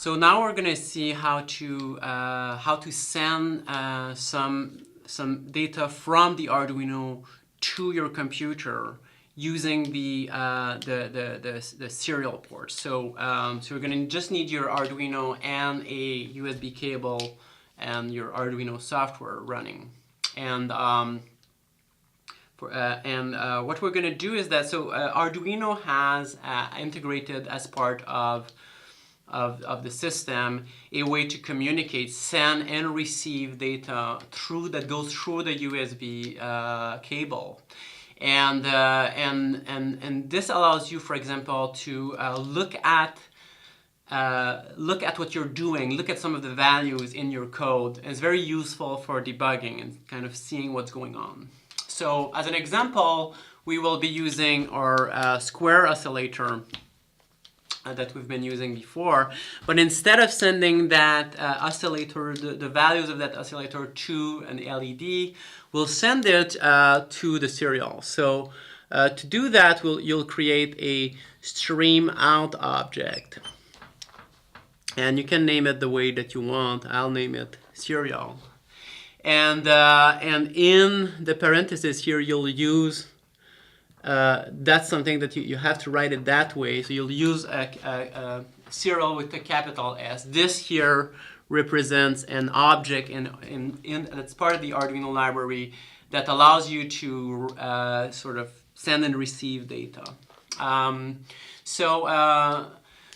So now we're going to see how to send some data from the Arduino to your computer using the serial port. So so we're going to just need your Arduino and a USB cable and your Arduino software running. And what we're going to do is that, so Arduino has integrated as part of the system a way to communicate, send and receive data that goes through the USB cable. And this allows you, for example, to look at what you're doing, look at some of the values in your code. And it's very useful for debugging and kind of seeing what's going on. So as an example, we will be using our square oscillator that we've been using before, but instead of sending that oscillator, the values of that oscillator to an LED, we'll send it to the serial. So to do that, you'll create a stream out object, and you can name it the way that you want. I'll name it serial, and in the parentheses here, you'll use that's something that you have to write it that way. So you'll use a serial with a capital S. This here represents an object that's part of the Arduino library that allows you to sort of send and receive data. So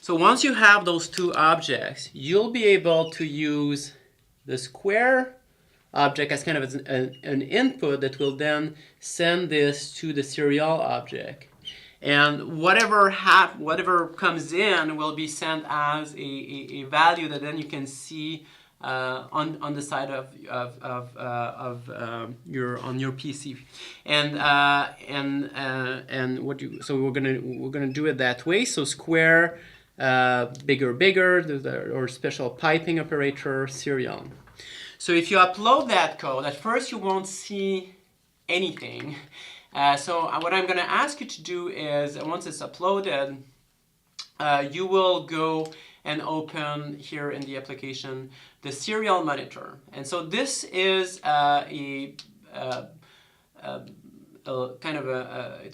once you have those two objects, you'll be able to use the square object as kind of an input that will then send this to the serial object, and whatever comes in will be sent as a value that then you can see on the side of your PC, so we're gonna do it that way. So square, bigger, or special piping operator, serial. So if you upload that code, at first you won't see anything. So what I'm going to ask you to do is, once it's uploaded, you will go and open here in the application the serial monitor. And so this is it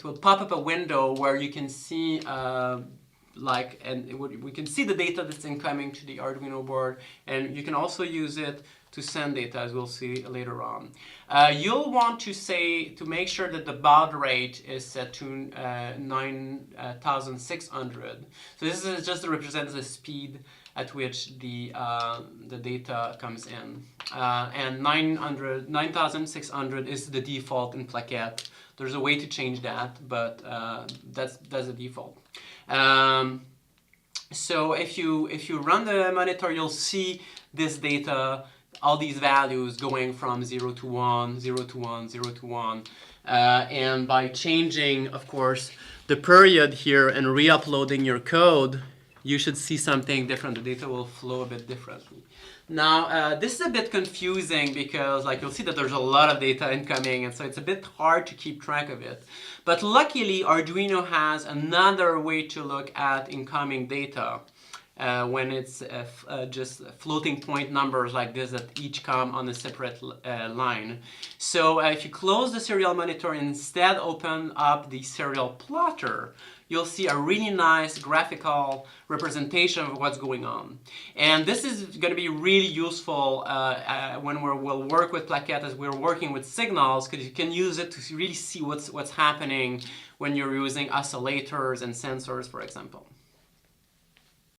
will pop up a window where you can see we can see the data that's incoming to the Arduino board, and you can also use it to send data, as we'll see later on. You'll want to make sure that the baud rate is set to 9,600. So this is just represents the speed at which the data comes in. And 9,600 is the default in Plaquette. There's a way to change that, but that's the default. So if you run the monitor, you'll see this data, all these values going from 0 to 1, 0 to 1, 0 to 1. And by changing, of course, the period here and re-uploading your code, you should see something different. The data will flow a bit differently. Now, this is a bit confusing because you'll see that there's a lot of data incoming, and so it's a bit hard to keep track of it. But luckily, Arduino has another way to look at incoming data when it's just floating point numbers like this that each come on a separate line. So if you close the serial monitor and instead open up the serial plotter, you'll see a really nice graphical representation of what's going on. And this is going to be really useful when we'll work with Plaquette as we're working with signals, because you can use it to really see what's happening when you're using oscillators and sensors, for example.